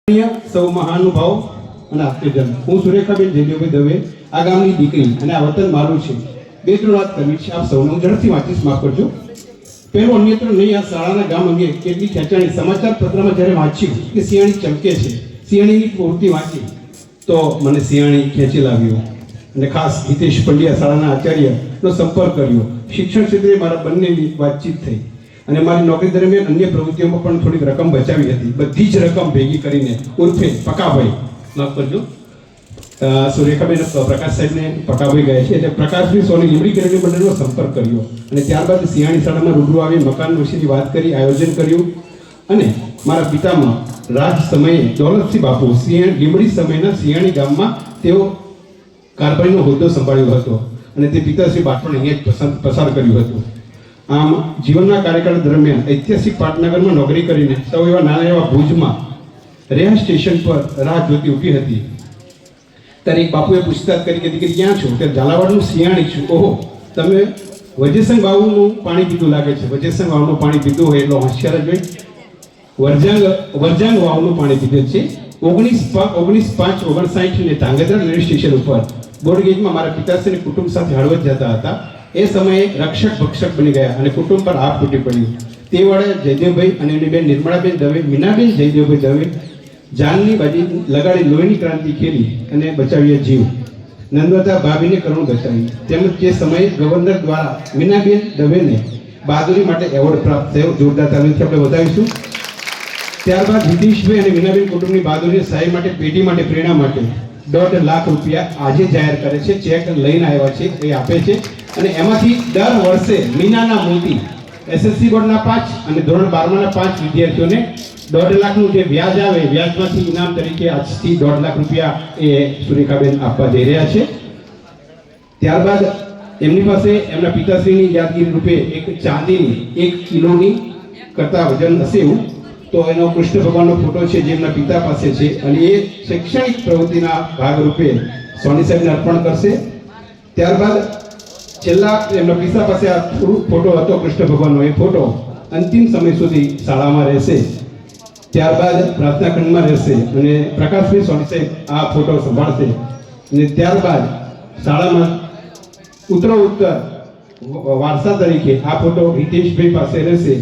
સૌ મહાનુભાવ અને આપ્તજન, હું સુરેખાબેન જયદેવભાઈ દવે, આ ગામની દીકરી અને આ વતન મારું છે. બે ત્રણ વાત કરવી છે આપ સૌને. હું ઝડપથી વાંચીશ, માફ કરજો. પહેલું અન્યત્ર નહીં, આ શાળાના ગામ અંગે કેટલી ખેંચાણી. સમાચાર પત્રમાં જ્યારે વાંચ્યું કે સિયાણી ચમકે છે, સિયાણીની પૂર્તિ વાંચી તો મને સિયાણી ખેંચી લાવ્યો. અને ખાસ હિતેશ પંડ્યા શાળાના આચાર્યનો સંપર્ક કર્યો. શિક્ષણ ક્ષેત્રે મારા બંનેની વાતચીત થઈ અને મારી નોકરી દરમિયાન અન્ય પ્રવૃત્તિઓમાં પણ થોડીક રકમ બચાવી હતી. બધી જ રકમ ભેગી કરીને ઉર્ફે પકાભાઈ, માફ કરજો, સુરેખાબેન પ્રકાશ સાહેબને પકાભાઈ ગયા છે એટલે પ્રકાશભાઈ સોની લીમડી કેળવણી મંડળનો સંપર્ક કર્યો અને ત્યારબાદ સિયાણી શાળામાં રૂબરૂ આવી મકાન વિશેની વાત કરી, આયોજન કર્યું. અને મારા પિતામાં રાજ સમયે દોલતસિંહ બાપુ લીમડી સમયના સિયાણી ગામમાં તેઓ કારભારીનો હોદ્દો સંભાળ્યો હતો અને તે પિતાશ્રી બાળપણ અહીંયા જ પસાર કર્યું હતું. આમ જીવનના કાર્યકાળ દરમિયાન ઐતિહાસિક પાટનગરમાં નોકરી કરીને સૌ એવા નાના એવા ભુજમાં રેહા સ્ટેશન પર રાહ જોતી ઊભી હતી. ત્યારે એક બાપુએ પૂછતાછ કરી કે દીકરી ક્યાં છો? ત્યારે ઝાલાવાડનું સિયાણી છું. ઓહો, તમે વજેસંગ વાવનું પાણી પીધું લાગે છે. વજેસંગ વાવનું પાણી પીધું હોય એટલો હોશિયાર જ હોય. વરજાંગ વાવનું પાણી પીધું છે. 19/5/59 ને ધાંગધ્રા રેલવે સ્ટેશન ઉપર બોર્ડગેજમાં મારા પિતાશ્રી કુટુંબ સાથે હળવદ જતા હતા. એ સમયે રક્ષક ભક્ષક બની ગયા અને કુટુંબ પર આપ તૂટી પડ્યું. તે વડે જયદેવભાઈ અને એની બેન નિર્મળાબેન દવે, મીનાબેન જયદેવભાઈ દવે જાનની બાજી લગાડી લોહીની ક્રાંતિ ખેલી અને બચાવ્યા જીવ. નંદવતા ભાભીને કરુણ બચાવી. તેમજ તે સમયે ગવર્નર દ્વારા મીનાબેન દવેને બહાદુરી માટે એવોર્ડ પ્રાપ્ત થયો. જોરદાર તાલીમથી આપણે વધાવીશું. ત્યારબાદ હિતેશભાઈ અને મીનાબેન કુટુંબની બહાદુરી સહાય માટે, પેઢી માટે, પ્રેરણા માટે 1.5 લાખ રૂપિયા આજે જાહેર કરે છે. ચેક લઈને આવ્યા છે, એ આપે છે. અને એમાંથી દર વર્ષે મીનાના મોતી એસએસસી બોર્ડના 5 અને ધોરણ 12ના 5 વિદ્યાર્થીઓને 1.5 લાખનું જે વ્યાજ આવે, વ્યાજમાંથી ઇનામ તરીકે આજથી 1.5 લાખ રૂપિયા એ સુરેખાબેન આપવા જઈ રહ્યા છે. ત્યારબાદ એમની પાસે એમના પિતાશ્રીની યાદગીરી રૂપે એક ચાંદીની 1 કિલોની કરતા વજન હશે એવું તો એનો કૃષ્ણ ભગવાનનો ફોટો છે જે એમના પિતા પાસે છે અને એ શૈક્ષણિક પ્રવૃત્તિના ભાગરૂપે સોની સાહેબને અર્પણ કરશે. ત્યારબાદ છેલ્લા એમના પિતા પાસે આ ફોટો હતો કૃષ્ણ ભગવાનનો, એ ફોટો અંતિમ સમય સુધી શાળામાં રહેશે. ત્યારબાદ પ્રાર્થના ખંડમાં રહેશે અને પ્રકાશભાઈ સોની સાહેબ આ ફોટો સંભાળશે. અને ત્યારબાદ શાળામાં ઉત્તરોત્તર વારસા તરીકે આ ફોટો હિતેશભાઈ પાસે રહેશે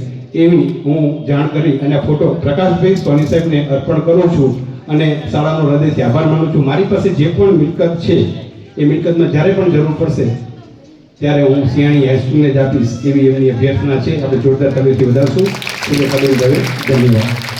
એવી હું જાણ કરી અને આ ફોટો પ્રકાશભાઈ સોની સાહેબને અર્પણ કરું છું અને શાળાનો હૃદયથી આભાર માનું છું. મારી પાસે જે પણ મિલકત છે એ મિલકતમાં જ્યારે પણ જરૂર પડશે ત્યારે હું સિયાણી હાઈસ્કૂલને જ આપીશ એવી એમની અભ્યર્થના છે. આપણે જોરદાર તાલીમથી વધારશું. ધન્યવાદ.